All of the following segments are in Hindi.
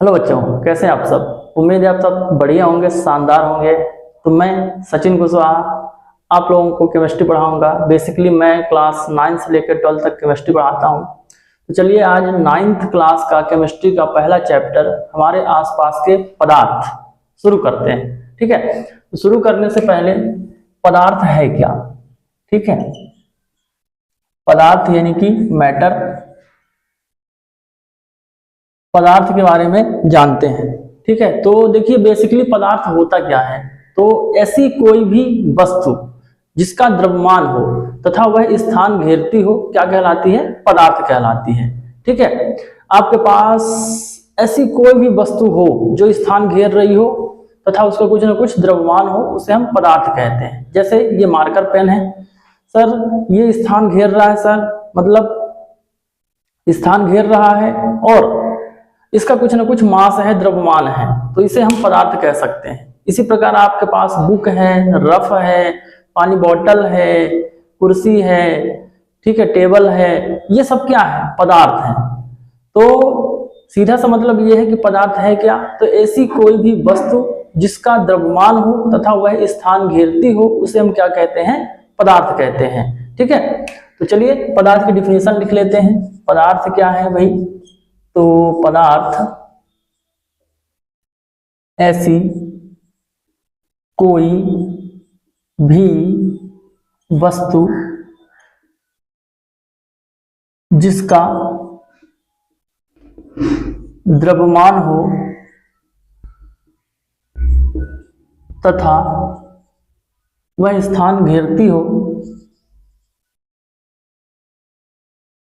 हेलो बच्चों, कैसे हैं आप सब। उम्मीद है आप सब बढ़िया होंगे, शानदार होंगे। तो मैं सचिन कुशवाहा आप लोगों को केमिस्ट्री पढ़ाऊंगा। बेसिकली मैं क्लास 9 से लेकर 12 तक केमिस्ट्री पढ़ाता हूं। तो चलिए आज 9th क्लास का केमिस्ट्री का पहला चैप्टर हमारे आसपास के पदार्थ शुरू करते हैं। ठीक है, तो शुरू करने से पहले पदार्थ है क्या। ठीक है, पदार्थ यानी कि मैटर, पदार्थ के बारे में जानते हैं। ठीक है, तो देखिए बेसिकली पदार्थ होता क्या है। तो ऐसी कोई भी वस्तु जिसका द्रव्यमान हो तथा वह स्थान घेरती हो क्या कहलाती है, पदार्थ कहलाती है। ठीक है, आपके पास ऐसी कोई भी वस्तु हो जो स्थान घेर रही हो तथा उसका कुछ ना कुछ द्रव्यमान हो, उसे हम पदार्थ कहते हैं। जैसे ये मार्कर पेन है सर, ये स्थान घेर रहा है सर, मतलब स्थान घेर रहा है और इसका कुछ ना कुछ मास है, द्रव्यमान है, तो इसे हम पदार्थ कह सकते हैं। इसी प्रकार आपके पास बुक है, रफ है, पानी बोतल है, कुर्सी है, ठीक है, टेबल है, ये सब क्या है, पदार्थ है। तो सीधा सा मतलब ये है कि पदार्थ है क्या, तो ऐसी कोई भी वस्तु जिसका द्रव्यमान हो तथा वह स्थान घेरती हो उसे हम क्या कहते हैं, पदार्थ कहते हैं। ठीक है, तो चलिए पदार्थ की डिफिनेशन लिख लेते हैं। पदार्थ क्या है भाई, तो पदार्थ ऐसी कोई भी वस्तु जिसका द्रव्यमान हो तथा वह स्थान घेरती हो,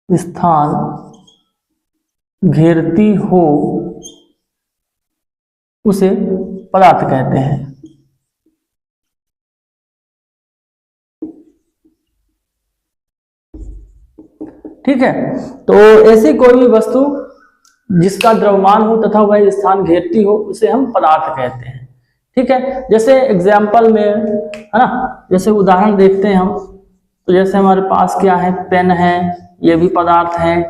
स्थान घेरती हो, उसे पदार्थ कहते हैं। ठीक है, तो ऐसी कोई भी वस्तु जिसका द्रव्यमान हो तथा वह स्थान घेरती हो उसे हम पदार्थ कहते हैं। ठीक है, जैसे एग्जाम्पल में है ना, जैसे उदाहरण देखते हैं हम। तो जैसे हमारे पास क्या है, पेन है, ये भी पदार्थ है।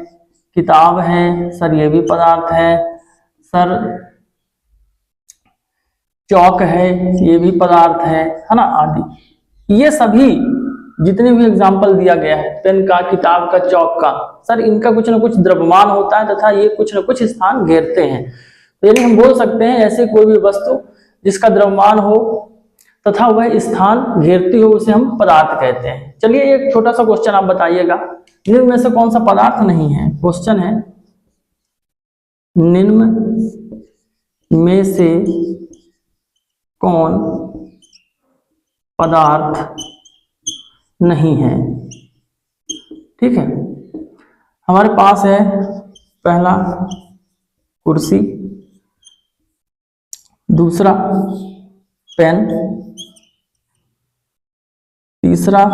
किताब है सर, ये भी पदार्थ है सर। चौक है, ये भी पदार्थ है ना, आदि। ये सभी जितने भी एग्जाम्पल दिया गया है, पेन का, किताब का, चौक का, सर इनका कुछ ना कुछ द्रव्यमान होता है तथा ये कुछ ना कुछ स्थान घेरते हैं। तो यानी हम बोल सकते हैं ऐसी कोई भी वस्तु जिसका द्रव्यमान हो तथा वह स्थान घेरती हो उसे हम पदार्थ कहते हैं। चलिए एक छोटा सा क्वेश्चन आप बताइएगा, निम्न में से कौन सा पदार्थ नहीं है। क्वेश्चन है, निम्न में से कौन पदार्थ नहीं है। ठीक है, हमारे पास है पहला कुर्सी, दूसरा पेन, तीसरा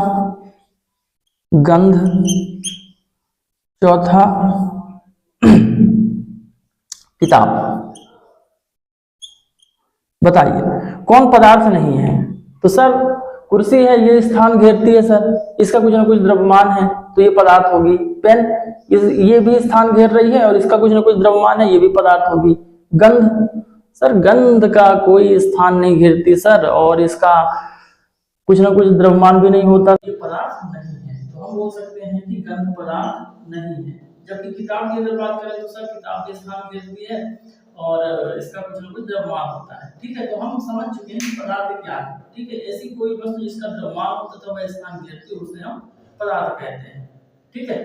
गंध, चौथा किताब। बताइए कौन पदार्थ नहीं है। तो सर कुर्सी है, ये स्थान घेरती है सर, इसका कुछ ना कुछ द्रव्यमान है तो ये पदार्थ होगी। पेन ये भी स्थान घेर रही है और इसका कुछ ना कुछ द्रव्यमान है, ये भी पदार्थ होगी। गंध, सर गंध का कोई स्थान नहीं घेरती सर और इसका कुछ ना कुछ द्रव्यमान भी नहीं होता, ये पदार्थ नहीं है। तो हम बोल सकते हैं कि गंध पदार्थ नहीं है। जबकि किताब की अगर बात करें तो सर किताब के स्थान घेरती है और इसका कुछ ना कुछ द्रव्यमान होता है। ठीक है, तो हम समझ चुके हैं कि पदार्थ क्या है। ठीक है, ऐसी कोई वस्तु जिसका द्रव्यमान हो तथा वह स्थान घेरती हो उसे हम पदार्थ कहते हैं। ठीक है,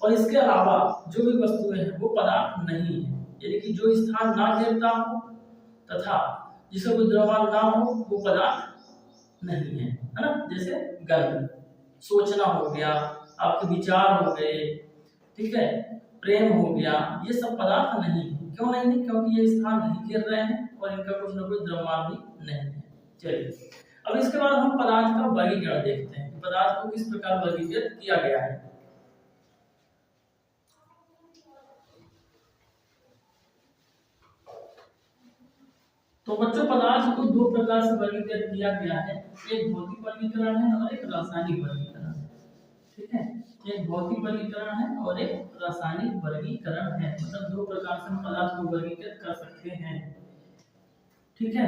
और इसके अलावा जो भी वस्तुएं हैं वो पदार्थ नहीं है, यानी कि जो स्थान ना घेरता हो तथा जिसका कोई द्रव्यमान ना हो वो पदार्थ नहीं है ना। जैसे गंध, सोचना हो गया, आपके विचार हो गए, ठीक है, प्रेम हो गया, ये सब पदार्थ नहीं है। क्यों नहीं है, क्योंकि ये स्थान नहीं घेर रहे हैं और इनका कुछ ना कुछ द्रव्यमान भी नहीं है। चलिए अब इसके बाद हम पदार्थ का वर्गीकरण देखते हैं, पदार्थ को किस प्रकार वर्गीकृत किया गया है। तो बच्चों पदार्थ को दो प्रकार से वर्गीकृत किया गया है, एक भौतिक वर्गीकरण है और एक रासायनिक वर्गीकरण है। ठीक है, एक भौतिक वर्गीकरण है और एक रासायनिक वर्गीकरण है। मतलब दो प्रकार से हम पदार्थ को वर्गीकृत कर सकते हैं। ठीक है,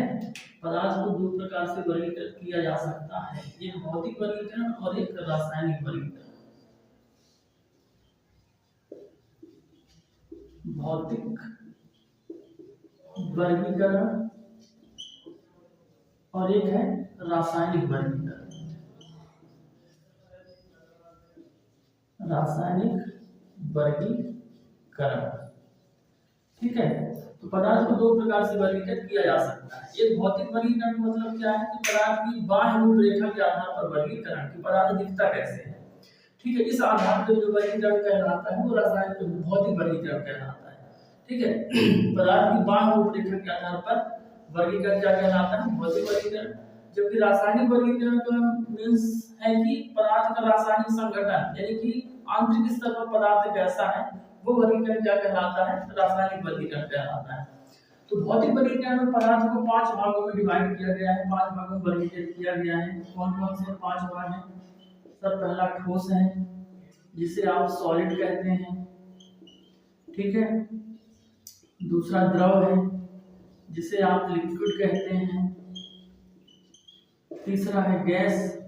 पदार्थ को दो प्रकार से वर्गीकृत किया जा सकता है, एक भौतिक वर्गीकरण और एक रासायनिक वर्गीकरण। भौतिक वर्गीकरण और एक है रासायनिक वर्गीकरण। रासायनिक वर्गीकरण, ठीक है। तो पदार्थ को दो प्रकार से वर्गीकृत किया जा सकता है। एक भौतिक वर्गीकरण मतलब क्या है कि पदार्थ की बाह्य रूपरेखा के आधार पर वर्गीकरण कि पदार्थ दिखता कैसे है। ठीक है, इस आधार पर जो वर्गीकरण कहलाता है वो रासायनिक भौतिक वर्गीकरण कहलाता है। ठीक है, पदार्थ की बाह्य रूपरेखा के आधार पर वर्गीकरण क्या कहलाता है, भौतिक वर्गीकरण। जबकि रासायनिक वर्गीकरण का मीन्स है कि पदार्थ का रासायनिक संगठन यानी कि आंतरिक स्तर पर पदार्थ कैसा है वो वर्गीकरण क्या कहलाता है, रासायनिक वर्गीकरण कहलाता है। तो भौतिक वर्गीकरण में पदार्थ को 5 भागों में डिवाइड किया गया है, 5 भागों में वर्गीकृत किया गया है। कौन कौन से 5 भाग हैं? सर पहला ठोस है जिसे आप सॉलिड कहते हैं, ठीक है। दूसरा द्रव है जिसे आप लिक्विड कहते हैं। तीसरा है गैस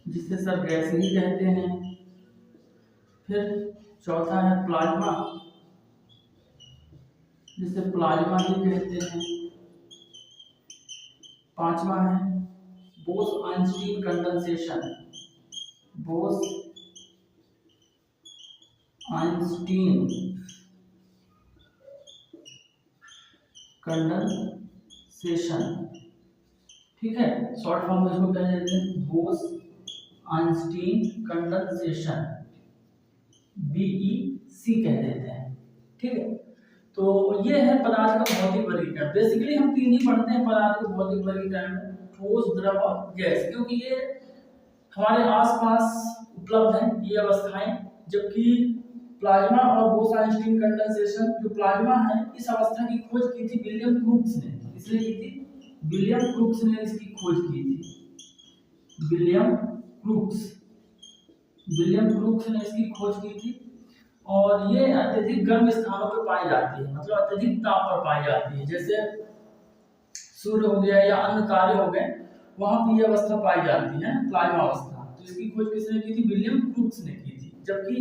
जिसे सर गैस ही कहते हैं। फिर चौथा है प्लाज्मा जिसे प्लाज्मा ही कहते हैं। पांचवा है बोस-आइंस्टीन कंडेंसेशन, बोस-आइंस्टीन कंडेंसेशन, ठीक है। शॉर्ट फॉर्म में इसको कह देते हैं बोस-आइंस्टीन कंडेंसेशन, BEC कह देते हैं, ठीक है। तो ये है पदार्थ का भौतिक वर्गीकरण। बेसिकली हम 3 ही पढ़ते हैं पदार्थ के भौतिक वर्गीकरण में, ठोस, द्रव और गैस, क्योंकि ये हमारे आसपास उपलब्ध हैं ये अवस्थाएं। जबकि प्लाज्मा और बोस-आइंस्टीन कंडेंसेशन, जो प्लाज्मा है इस अवस्था की खोज की थी विलियम क्रूक्स ने। इसलिए की थी विलियम क्रूक्स ने इसकी खोज की थी। विलियम क्रूक्स ने इसकी खोज की थी। और ये अत्यधिक गर्म स्थानों पर पाई जाती है, मतलब अत्यधिक ताप पर पाई जाती है। जैसे सूर्य हो गया या अन्य तारे हो गए, वहां पर यह अवस्था पाई जाती है, प्लाज्मा अवस्था। तो इसकी खोज किसने की थी? विलियम क्रूक्स ने की थी। जबकि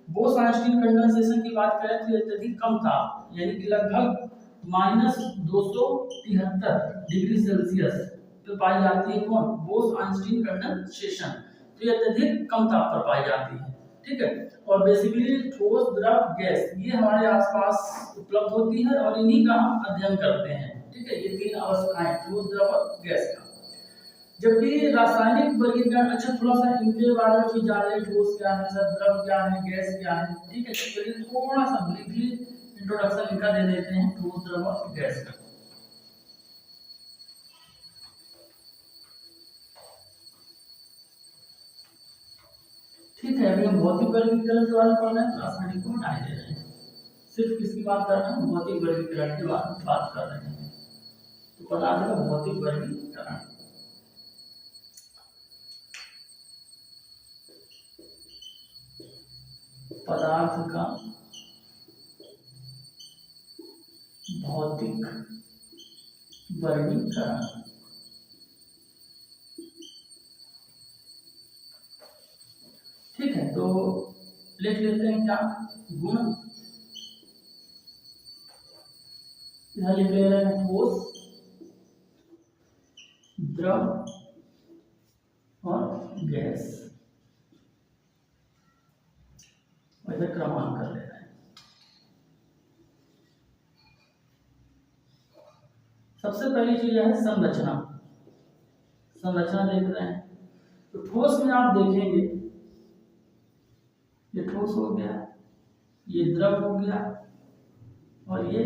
बोस-आइंस्टीन कंडेंसेशन की बात करें तो अत्यधिक कम ताप यानी कि लगभग -273 डिग्री सेल्सियस पे पाई जाती है। कौन? Bose-Einstein condensation. तो ये अत्यधिक कम ताप पर पाई जाती है, ठीक है। और बेसिकली ठोस, द्रव, गैस ये हमारे आसपास उपलब्ध होती है और इन्हीं का हम अध्ययन करते हैं, ठीक है। ये 3 अवस्थाएं, ठोस, द्रव और गैस का। जबकि रासायनिक वर्गीकरण, अच्छा थोड़ा सा इनके बारे में भी जान लें, ठोस क्या है सर, द्रव क्या है, गैस क्या है, ठीक है। चलिए थोड़ा सा ब्रीफली इंट्रोडक्शन इनका दे देते हैं, ठोस, द्रव और गैस का। ठीक है, अभी हम भौतिक वर्गीकरण के बारे में पढ़ रहे हैं, रासायनिक को हटा दे रहे हैं, सिर्फ किसकी बात कर रहे हैं? भौतिक वर्गीकरण की बात कर रहे हैं। तो पदार्थ का भौतिक वर्गीकरण, पदार्थ का भौतिक वर्गीकरण, ठीक है। तो लिख लेते हैं क्या? गुण, इधर लिख ले रहे हैं ठोस, द्रव और गैस, इधर क्रमांक कर ले रहे हैं। सबसे पहली चीज है संरचना। संरचना देख रहे हैं तो ठोस में आप देखेंगे ये ठोस हो गया, ये द्रव हो गया और ये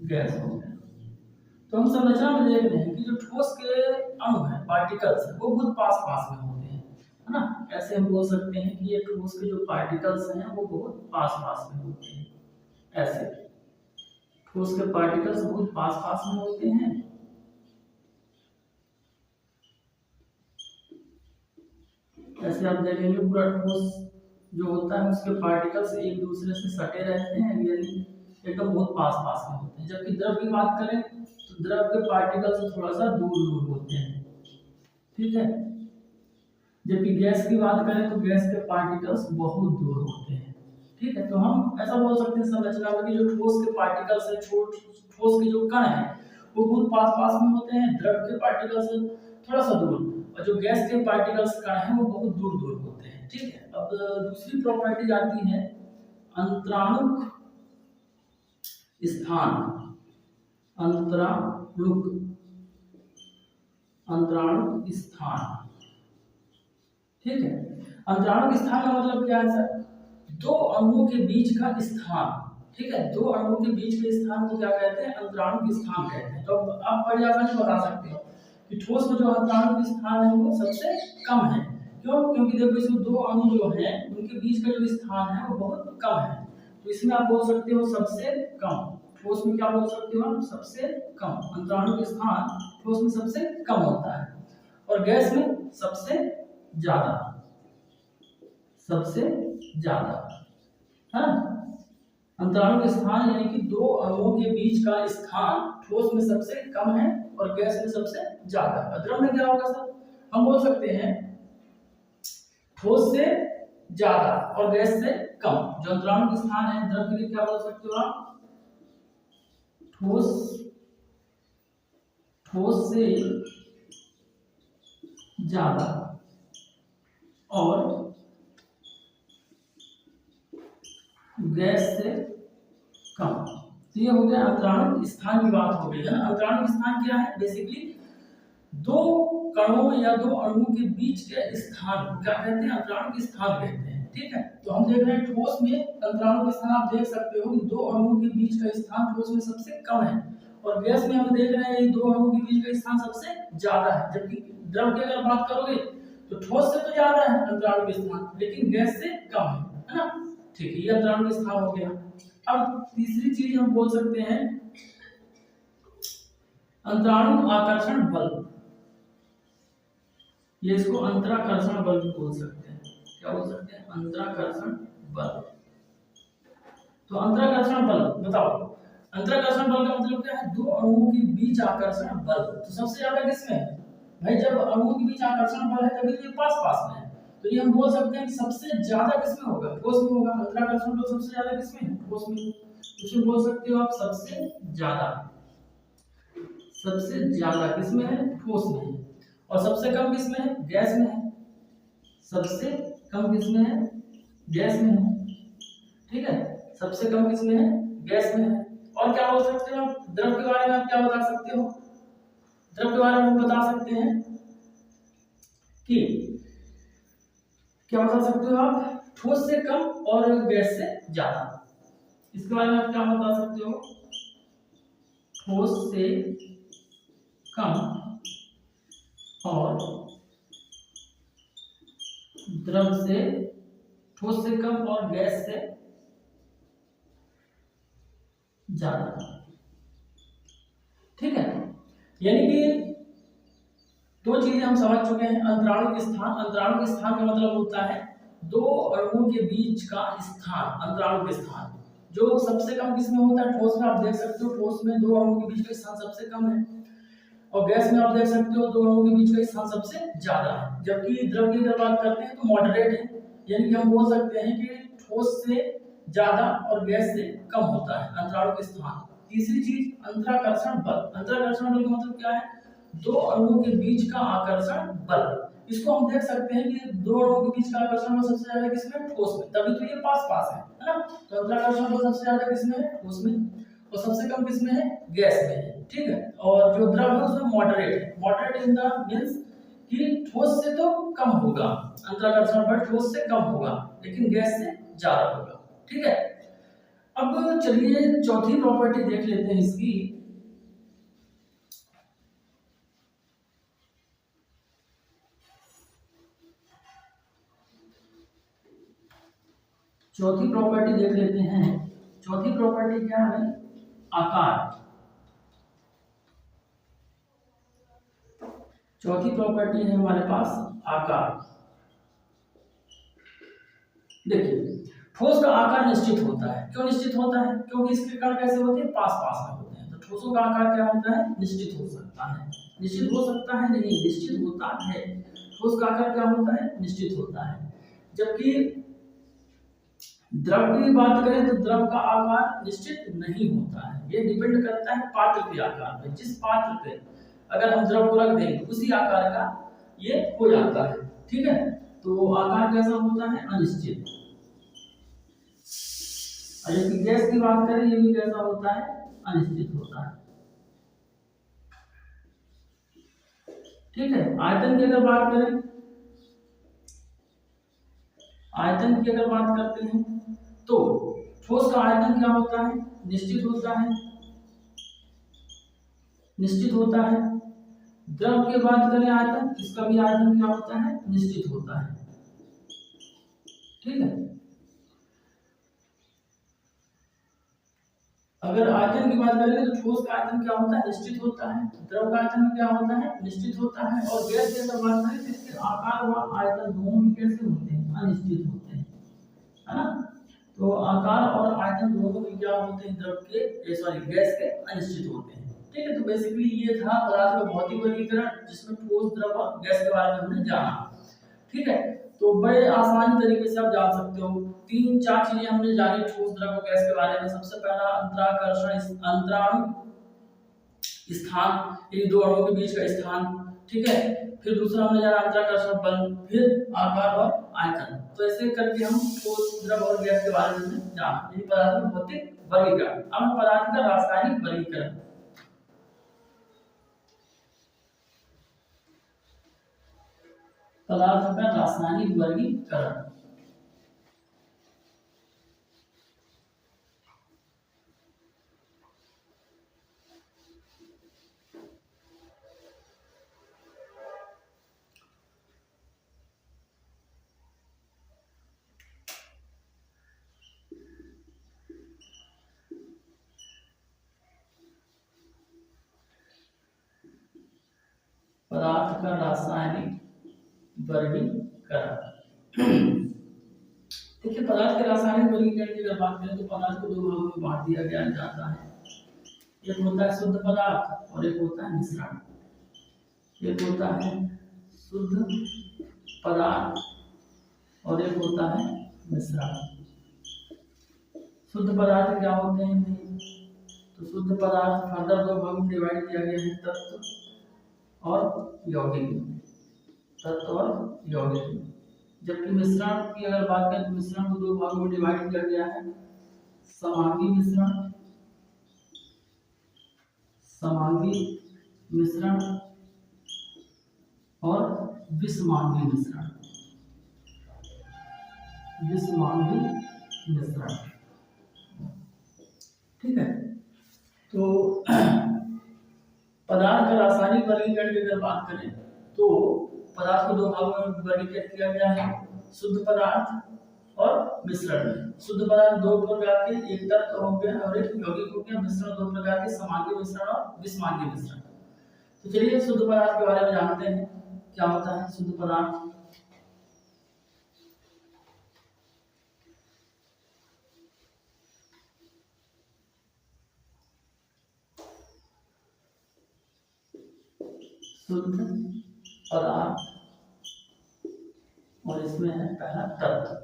गैस हो गया। तो हम संरचना में देख रहे हैं कि जो ठोस के अणु हैं, पार्टिकल्स हैं, वो बहुत पास में होते हैं, है ना। ऐसे हम बोल सकते हैं कि ये ठोस के जो पार्टिकल्स हैं वो बहुत पास में होते हैं। ऐसे ठोस के पार्टिकल्स बहुत पास में होते हैं। ऐसे आप देखेंगे पूरा ठोस जो होता है उसके पार्टिकल्स एक दूसरे से सटे रहते हैं, यानी एकदम बहुत पास पास में होते हैं। जबकि द्रव की बात करें तो द्रव के पार्टिकल्स थोड़ा सा दूर दूर होते हैं, ठीक है। जबकि गैस की बात करें तो गैस के पार्टिकल्स बहुत दूर होते हैं, ठीक है। तो हम ऐसा बोल सकते हैं संरचना में कि जो ठोस के पार्टिकल्स है, ठोस के जो कण है वो बहुत पास पास में होते हैं, द्रव के पार्टिकल्स थोड़ा सा दूर, और जो गैस के पार्टिकल्स कण है वो बहुत दूर दूर होते हैं, ठीक है। अब दूसरी प्रॉपर्टी आती है अंतराणुक स्थान। अंतराणुक अंतराणुक स्थान, ठीक है। अंतराणुक स्थान का मतलब क्या है सर? दो अणुओं के बीच का स्थान, ठीक है। दो अणुओं के बीच के स्थान को क्या कहते हैं? अंतराणुक स्थान कहते हैं। तो आप बड़ी आसानी से बता सकते हो कि ठोस में जो अंतराणुक स्थान है वो सबसे कम है। क्यों? क्योंकि देखो इसमें दो अणु जो है उनके बीच का जो स्थान है वो बहुत कम है, तो इसमें आप बोल सकते हो सबसे कम। ठोस में क्या बोल सकते हो आप? सबसे कम। अंतराणुक स्थान ठोस में सबसे कम होता है, और गैस में सबसे ज्यादा, सबसे ज्यादा, है। अंतराणुक स्थान यानी कि दो अणुओं के बीच का स्थान ठोस में सबसे कम है और गैस में सबसे ज्यादा। द्रव में क्या होगा सर? हम बोल सकते हैं ठोस से ज्यादा और गैस से कम। जो अंतराणुक स्थान है द्रव के लिए क्या बोल सकते हो आप? ठोस से ज्यादा और गैस से कम। तो ये हो गया अंतराणुक स्थान की बात हो गई है ना। अंतराणुक स्थान क्या है? बेसिकली दो कणों या दो अणुओं के बीच के स्थान को क्या कहते हैं? अंतराणुक स्थान कहते हैं, ठीक है। तो हम देख रहे हैं ठोस में अंतराणुक स्थान आप देख सकते हो कि दो अणुओं के बीच का स्थान ठोस में सबसे कम है, और गैस में हम देख रहे हैं दो अणुओं के बीच का स्थान सबसे ज्यादा है। जबकि द्रव की अगर बात करोगे तो ठोस से तो ज्यादा है अंतराणुक स्थान, लेकिन गैस से कम है ना। ठीक है, ये अंतराणुक स्थान हो गया। अब तीसरी चीज हम बोल सकते हैं अंतराणुक आकर्षण बल। ये इसको अंतराकर्षण बल भी बोल सकते हैं। क्या बोल सकते हैं? अंतराकर्षण बल। तो अंतराकर्षण बल बताओ, अंतराकर्षण बल का मतलब क्या है? दो अणुओं के बीच आकर्षण बल। तो सबसे ज्यादा किसमें है भाई? जब अणुओं के बीच आकर्षण बल है तभी तो ये पास पास में है। तो ये हम बोल सकते हैं कि सबसे ज्यादा किसमें होगा? ठोस में होगा। अंतराकर्षण बल सबसे ज्यादा किसमें है? ठोस में। इसमें बोल सकते हो आप सबसे ज्यादा, सबसे ज्यादा किसमें है? ठोस में है। और सबसे कम किसमें है? गैस में है। सबसे कम किसमें है? गैस में है, ठीक है। सबसे कम किसमें है? गैस में है। और क्या बोल सकते हो आप? द्रव के बारे में आप क्या बता सकते हो? द्रव के बारे में हम बता सकते हैं कि क्या बता सकते हो आप? ठोस से कम और गैस से ज्यादा। इसके बारे में आप क्या बता सकते हो? ठोस से कम और द्रव से, ठोस से कम और गैस से ज्यादा, ठीक है। यानी कि दो चीजें हम समझ चुके हैं। अंतराणुक स्थान, अंतराणुक स्थान का मतलब होता है दो अणुओं के बीच का स्थान। अंतराणुक स्थान जो सबसे कम किसमें होता है? ठोस में। आप देख सकते हो ठोस में दो अणुओं के बीच का स्थान सबसे कम है, और गैस में आप देख सकते हो दो अणुओं के बीच का स्थान सबसे ज्यादा है। जबकि द्रव की अगर बात करते हैं तो मॉडरेट है, यानी कि हम बोल सकते हैं कि ठोस से ज्यादा और गैस से कम होता है अंतराणुक स्थान। तीसरी चीज अंतराकर्षण बल। अंतराकर्षण बल का मतलब क्या है? दो अणुओं के बीच का आकर्षण बल। इसको हम देख सकते हैं कि दो अणुओं के बीच का आकर्षण बल सबसे ज्यादा किसमें? ठोस में। तभी तो ये पास पास है ना। तो अंतराकर्षण बल सबसे ज्यादा किसमें है? ठोस में। और सबसे कम किसमें है? गैस में है, ठीक है। और जो द्रव है उसमें मॉडरेट है। मॉडरेट इन द मींस कि ठोस से तो कम होगा अंतराकर्षण बल, ठोस से कम होगा, लेकिन गैस से ज्यादा होगा, ठीक है। अब चलिए चौथी प्रॉपर्टी देख लेते हैं इसकी। चौथी प्रॉपर्टी देख लेते हैं। चौथी प्रॉपर्टी क्या है? आकार। चौथी प्रॉपर्टी है हमारे पास आकार। देखिए, ठोस का आकार निश्चित होता है। क्यों निश्चित होता है? क्योंकि इसके कण कैसे होते हैं? पास पास में होते हैं। तो ठोसों का आकार क्या होता है? निश्चित हो सकता है। निश्चित हो सकता है नहीं, निश्चित होता है। ठोस का आकार क्या होता है? निश्चित होता है। जबकि द्रव की बात करें तो द्रव का आकार निश्चित नहीं होता है। ये डिपेंड करता है पात्र के आकार पे। जिस पात्र पे अगर हम द्रव को रख दें तो उसी आकार का ये हो जाता है। ठीक है, तो आकार कैसा होता है? अनिश्चित। और यदि गैस की बात करें, ये भी कैसा होता है? अनिश्चित होता है। ठीक है, आयतन की अगर बात करें, आयतन की अगर बात करते हैं तो ठोस का आयतन क्या होता है? निश्चित होता है। निश्चित होता है। द्रव की बात करें आयतन, इसका भी आयतन क्या होता है? निश्चित होता है। ठीक है, अगर आयतन की बात करें तो ठोस का आयतन क्या होता है? निश्चित होता है। द्रव का आयतन क्या होता है? निश्चित होता है। और गैस की अगर बात करें तो इसके आकार व आयतन दोनों ही कैसे होते हैं? अनिश्चित होते हैं, है ना। तो आकार और आयतन दोनों ही क्या होते हैं? द्रव के सॉरी गैस के अनिश्चित होते हैं। ठीक है, तो बेसिकली ये था पदार्थ का भौतिक वर्गीकरण, जिसमें ठोस, द्रव और गैस के बारे में हमने जाना। ठीक है, तो बड़े आसानी तरीके से आप जान सकते हो। तीन चार चीजें हमने जानी ठोस, द्रव और गैस के बारे में। सबसे पहला अंतराकर्षण, अंतराण स्थान, इन दो अणुओं के बीच का स्थान। ठीक है, फिर दूसरा हमने जाना अंतराकर्षण बल, फिर आकार और आयतन। तो ऐसे करके हम ठोस, द्रव और गैस के बारे में जाना। ये पदार्थ का भौतिक वर्गीकरण। अब हम पदार्थ का रासायनिक वर्गीकरण। पदार्थ का रासायनिक वर्गीकरण। पदार्थ का रासायनिक वर्गीकरण। देखिए, पदार्थ के रासायनिक वर्गीकरण की अगर बात करें तो पदार्थ को दो भागों में बांट दिया गया जाता है। एक होता है शुद्ध पदार्थ और एक होता है मिश्रण। एक होता है शुद्ध पदार्थ और एक होता है मिश्रण। शुद्ध पदार्थ क्या होते हैं? तो शुद्ध पदार्थ फर्दर दो भागों में डिवाइड किया गया है, तत्व और यौगिक। तत्व और यौगिक। जबकि मिश्रण की अगर बात करें तो मिश्रण को दो भागों में डिवाइड किया गया है, समांगी मिश्रण, समांगी मिश्रण और विषमांगी मिश्रण। विषमांगी मिश्रण। ठीक है, तो पदार्थ का रासायनिक वर्गीकरण की अगर बात करें तो पदार्थ को दो भागों में वर्गीकृत किया गया है, शुद्ध पदार्थ और मिश्रण में। शुद्ध पदार्थ दो प्रकार के, एक तत्व हो गया और एक यौगिक हो गया। मिश्रण दो प्रकार के, समांगी मिश्रण और विषमांगी मिश्रण। तो चलिए शुद्ध पदार्थ के बारे में जानते हैं, क्या होता है शुद्ध पदार्थ। शुद्ध पदार्थ, और इसमें है पहला तत्व।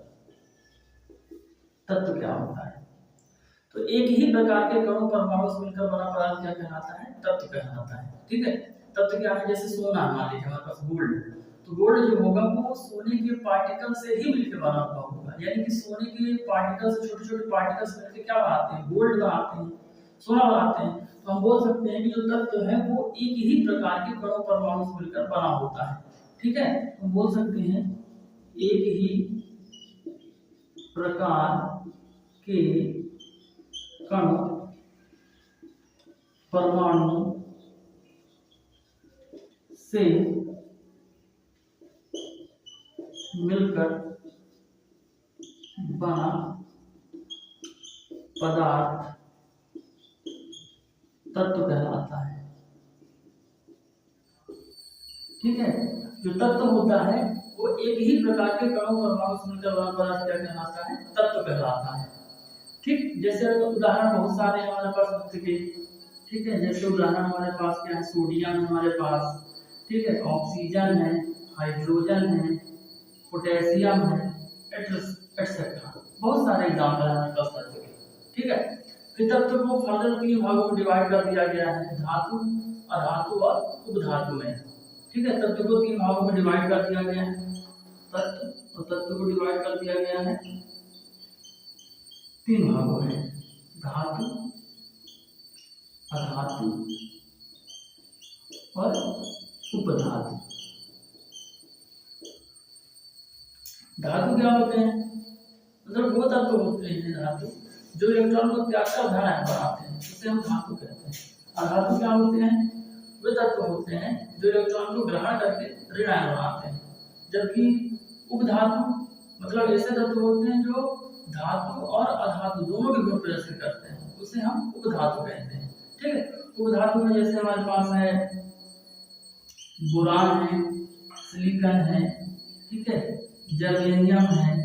तत्व क्या होता है? तो एक ही प्रकार के कणों परमाणु से मिलकर बना पदार्थ क्या कहलाता है? तत्व कहलाता है। ठीक है, तत्व क्या है? जैसे सोना, मान लीजिए हमारे पास गोल्ड, तो गोल्ड जो होगा वो सोने के पार्टिकल से ही मिलकर बना हुआ होगा। यानी कि सोने के पार्टिकल्स, छोटे छोटे पार्टिकल्स मिलकर क्या बनाते हैं? गोल्ड बनाते हैं, सोना बनाते हैं। तो हम बोल सकते हैं कि जो तत्व है वो एक ही प्रकार के कणों परमाणु से मिलकर बना होता है। ठीक है, हम बोल सकते हैं एक ही प्रकार के कण परमाणु से मिलकर बना पदार्थ तत्व कहलाता है। ठीक है, जो तत्व होता है वो एक ही प्रकार के कणों परमाणु से मिलकर बना पदार्थ क्या कहलाता है? तत्व कहलाता है। ठीक, जैसे उदाहरण बहुत सारे हैं हमारे पास तत्व के। ठीक है, जैसे उदाहरण हमारे पास क्या है? सोडियम है हमारे पास, ठीक है, ऑक्सीजन है, हाइड्रोजन है, पोटेशियम है, एटसेट्रा। बहुत सारे एग्जांपल हैं हमारे पास तत्व के। ठीक है, फिर तत्व को फर्दर 3 भागों में डिवाइड कर दिया गया है, धातु, अधातु और उपधातु में। ठीक है, तत्व को 3 भागों में डिवाइड कर दिया गया है, तत्व को डिवाइड कर दिया गया है 3 भागों में, धातु, अधातु और उपधातु। धातु क्या होते हैं? मतलब वो तत्व होते हैं धातु जो इलेक्ट्रॉन को त्याग कर धन आयन बनाते हैं, इसे हम धातु कहते हैं। अधातु क्या होते हैं? वे तत्व होते हैं जो इलेक्ट्रॉन को ग्रहण करके ऋण आयन बनाते हैं। जबकि उपधातु मतलब ऐसे तत्व होते हैं जो धातु और अधातु दोनों के गुण प्रदर्शित करते हैं, उसे हम उपधातु कहते हैं। ठीक है, उपधातु में जैसे हमारे पास है बोरान है, सिलिकॉन है, ठीक है, जर्मेनियम है।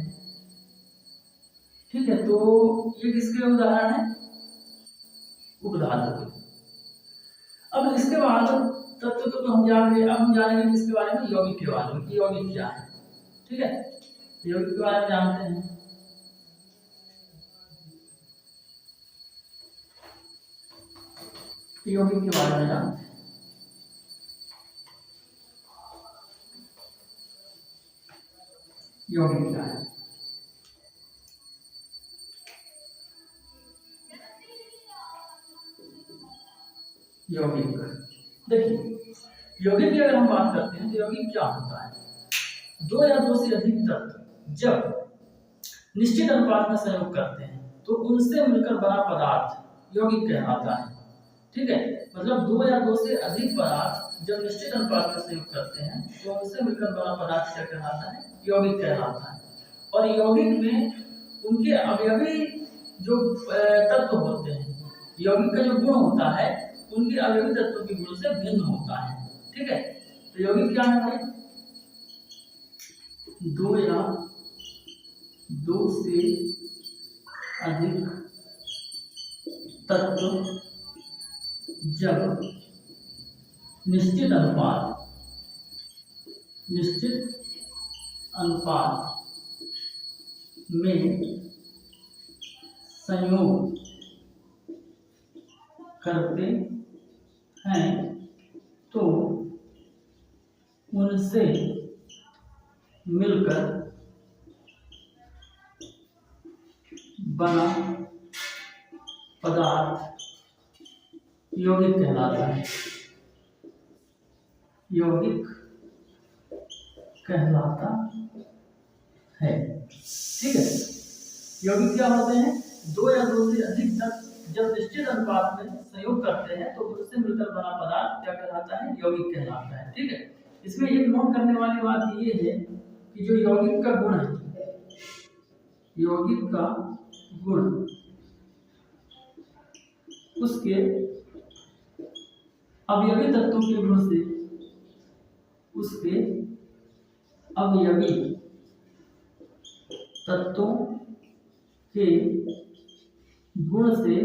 ठीक है, तो ये किसके उदाहरण है? उपधातु के। अब इसके बाद तत्व को तो हम जान गए, अब हम जानेंगे किसके बारे में? यौगिक के बारे में। यौगिक क्या है? ठीक है, यौगिक के बारे में जानते हैं। यौगिक के बारे में जानते हैं। यौगिक क्या है? यौगिक, देखिए यौगिक की अगर हम बात करते हैं तो यौगिक क्या होता है? 2 या 2 से अधिक तत्व जब निश्चित अनुपात में संयोग करते हैं तो उनसे मिलकर बना पदार्थ यौगिक कहलाता है। ठीक है, मतलब 2 या 2 से अधिक पदार्थ जब निश्चित अनुपात में संयोग करते हैं तो उनसे मिलकर बना पदार्थ क्या कहलाता है? यौगिक कहलाता है। और यौगिक में उनके अवयवी जो तत्व होते हैं, यौगिक का जो गुण होता है उनके अवयवी तत्वों के गुण से भिन्न होता है। ठीक है, तो यौगिक क्या है भाई? 2 या 2 से अधिक तत्व जब निश्चित अनुपात में संयोग करते हैं तो उनसे मिलकर बना पदार्थ यौगिक कहलाता है। यौगिक कहलाता है। ठीक है, यौगिक क्या होते हैं? 2 या 2 से अधिक तत्व जब निश्चित अनुपात में संयोग करते हैं तो उससे मिलकर बना पदार्थ क्या कहलाता है? यौगिक कहलाता है। ठीक है, इसमें एक नोट करने वाली बात ये है कि जो यौगिक का गुण है, यौगिक का गुण उसके अवयवी तत्वों के गुण से, उसके अवयवी तत्वों के गुण से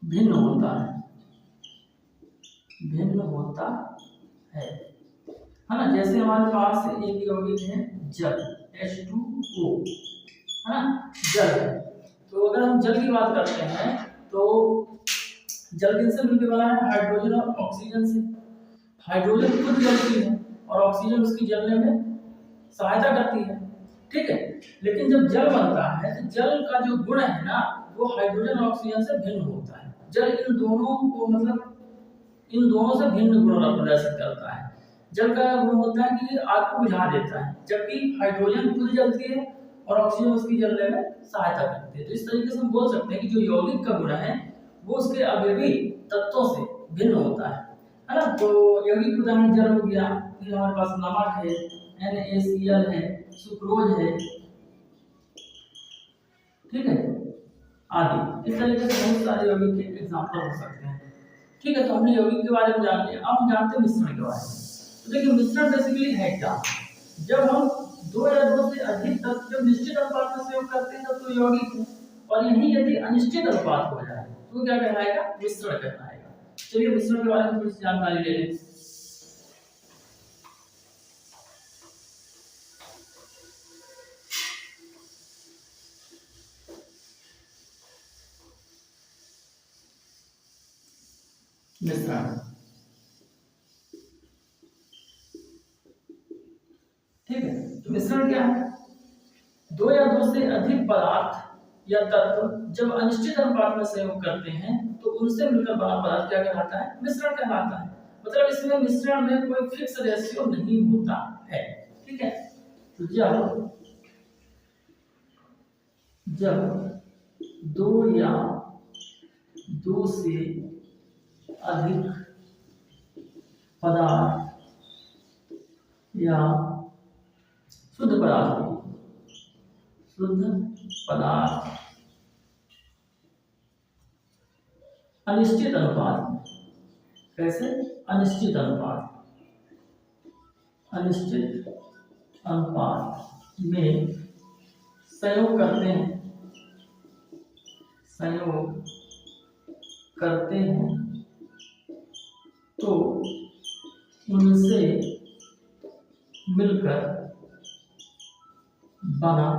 भिन्न होता है, भिन्न होता है ना। जैसे हमारे पास एक यौगिक है जल, H2O, है ना, जल है। तो अगर हम जल की बात करते हैं तो जल किनसे मिलकर बना है? हाइड्रोजन और ऑक्सीजन से। हाइड्रोजन खुद जलती है और ऑक्सीजन उसकी जलने में सहायता करती है। ठीक है, लेकिन जब जल बनता है तो जल का जो गुण है ना वो हाइड्रोजन और ऑक्सीजन से भिन्न होता है। जल इन दोनों को मतलब इन दोनों से भिन्न गुण प्रदर्शित करता है। जल का गुण होता है कि आग को बुझा देता है, जबकि हाइड्रोजन खुद जलती है और ऑक्सीजन उसकी जलने में सहायता करती है। तो इस तरीके से हम बोल सकते हैं कि जो यौगिक का गुण है वो उसके अवयवी तत्वों से भिन्न होता है ना। तो यौगिक उदाहरण जल हो गया, फिर हमारे पास नमक है, NaCl है, सुक्रोज है, ठीक है, आदि। इस तरीके से बहुत सारे यौगिक के एग्जाम्पल हो सकते हैं। ठीक है, तो हमने यौगिक के बारे में जान लिया। अब हम जानते हैं मिश्रण के बारे में। तो देखिए मिश्रण बेसिकली है क्या, जब हम दो या दो से अधिक तत्व जब निश्चित अनुपात में प्रयोग करते हैं तब तो यौगिक है, और यही यदि अनिश्चित अनुपात हो जाए तो क्या कहलाएगा, मिश्रण कहलाएगा। चलिए मिश्रण के बारे में थोड़ी सी जानकारी ले लें। मिश्रण, ठीक है, तो मिश्रण क्या है, दो या दो से अधिक पदार्थ या तत्व जब अनिश्चित अनुपात में संयोग करते हैं तो उनसे मिलकर बना पदार्थ क्या कहलाता है, मिश्रण कहलाता है। मतलब इसमें मिश्रण में कोई फिक्स रेशियो नहीं होता है, ठीक है। तो जब दो या दो से अधिक पदार्थ या शुद्ध पदार्थ अनिश्चित अनुपात में, कैसे, अनिश्चित अनुपात में संयोग करते हैं तो उनसे मिलकर बना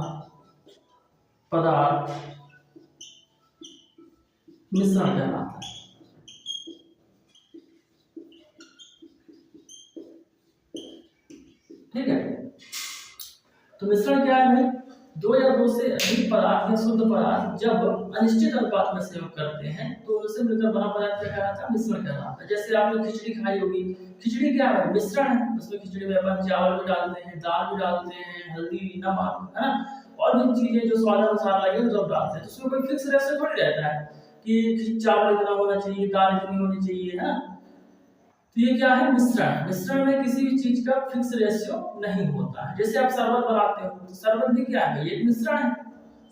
पदार्थ मिश्रण कहलाता है। ठीक है, तो मिश्रण क्या है भाई, दो या दो से अधिक पदार्थ या शुद्ध पदार्थ जब अनिश्चित अनुपात में संयोग करते हैं तो उनसे मिलकर बना पदार्थ क्या कहलाता है, मिश्रण कहलाता है। जैसे आपने खिचड़ी खाई होगी, खिचड़ी क्या है, मिश्रण है। उसमें खिचड़ी में अपन चावल भी डालते हैं, दाल भी डालते हैं, हल्दी, नमक, है ना, और भी चीजें जो स्वाद अनुसार लगे वो सब डालते हैं। तो उसमें कोई फिक्स रेशियो थोड़ी रहता है कि चावल इतना होना चाहिए, दाल इतनी होनी चाहिए, है ना। तो ये क्या है, मिश्रण। मिश्रण में किसी भी चीज का फिक्स रेशियो नहीं होता है। जैसे आप शरबत बनाते हो तो शरबत भी क्या है, ये मिश्रण है।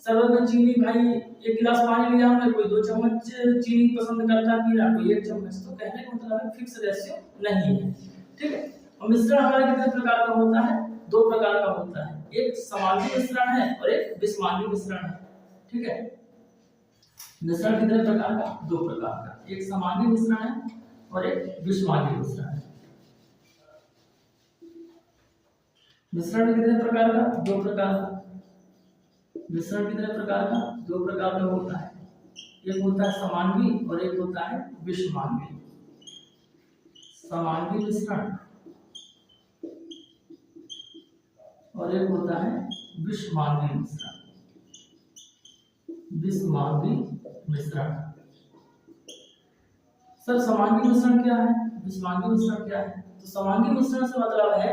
शरबत में चीनी, भाई एक गिलास पानी लिया हमने, कोई 2 चम्मच चीनी पसंद करता है पीना, कोई 1 चम्मच। तो कहने का मतलब है फिक्स रेशियो नहीं है, ठीक है। और मिश्रण हमारे कितने प्रकार का होता है, 2 प्रकार का होता है, एक समांगी मिश्रण है और एक विषमांगी मिश्रण है, ठीक है। मिश्रण कितने प्रकार का, 2 प्रकार का, एक समांगी मिश्रण है और एक विषमांगी मिश्रण है। मिश्रण कितने प्रकार का, 2 प्रकार का। मिश्रण कितने प्रकार का, 2 प्रकार का होता है, एक होता है समांगी और एक होता है विषमांगी। समांगी मिश्रण और एक होता है विषमांगी मिश्रण। विषमांगी मिश्रण, सर समांगी मिश्रण क्या है, विषमांगी मिश्रण क्या है। तो समांगी मिश्रण से मतलब है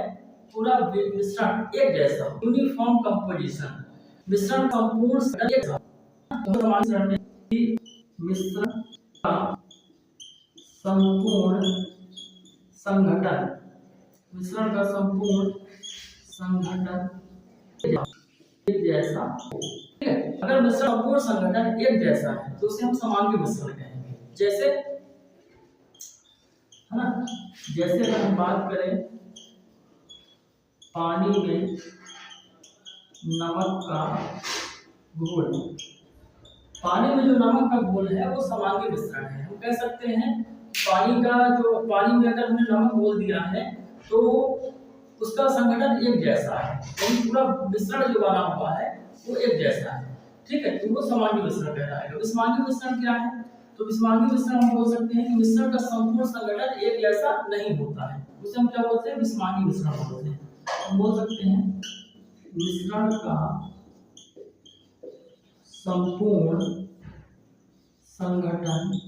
पूरा मिश्रण एक जैसा, यूनिफॉर्म कंपोजिशन, मिश्रण संपूर्ण एक जैसा। तो समांगी मिश्रण में मिश्रण का संपूर्ण संघटन, मिश्रण का संपूर्ण संघटन एक जैसा, ठीक है। अगर मिश्रण संपूर्ण संघटन एक जैसा है तो उसे हम समांगी मिश्रण कहेंगे। जैसे, है ना, जैसे अगर हम बात करें पानी में नमक का घोल, पानी में जो नमक का घोल है वो समांगी मिश्रण है। हम कह सकते हैं पानी में अगर हमने नमक घोल दिया है तो उसका संघटन एक जैसा है, यानी पूरा मिश्रण जो बना हुआ है वो एक जैसा है, ठीक है। तो वो समांगी मिश्रण कहलाएगा। विषमांगी मिश्रण क्या है, तो विषमांगी मिश्रण हम बोल सकते हैं कि मिश्रण का संपूर्ण संघटन एक जैसा नहीं होता है, उसे हम क्या बोलते हैं, विषमांगी मिश्रण बोलते हैं। हम बोल सकते हैं मिश्रण का संपूर्ण संघटन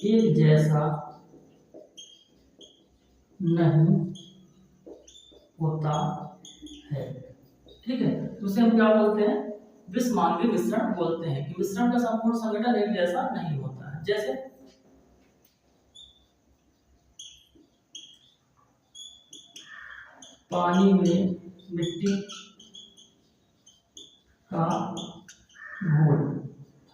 एक जैसा नहीं होता है, ठीक है। तो उसे हम क्या बोलते हैं, विषमांगी मिश्रण बोलते हैं कि मिश्रण का संपूर्ण संघटन एक जैसा नहीं होता है। जैसे पानी में मिट्टी का घोल,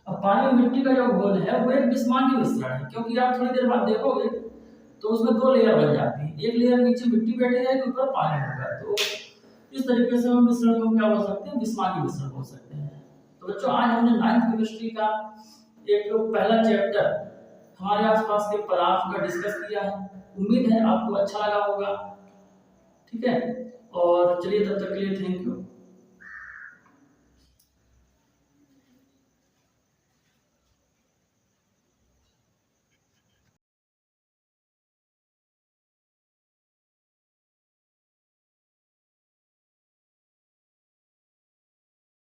अब पानी में मिट्टी का जो घोल है वो एक विषमांगी मिश्रण है, क्योंकि आप थोड़ी देर बाद देखोगे तो उसमें दो लेयर बन जाती है, एक लेयर नीचे मिट्टी बैठी जाएगी, ऊपर पानी होगा। तो इस तरीके से हम मिश्रण को क्या बोल सकते हैं, बिस्मानी मिश्रण बोल सकते हैं। तो बच्चों आज हमने 9th केमिस्ट्री का एक पहला चैप्टर हमारे आसपास के पदार्थ का डिस्कस किया है। उम्मीद है आपको अच्छा लगा होगा। ठीक है, और चलिए तब तक के लिए थैंक यू।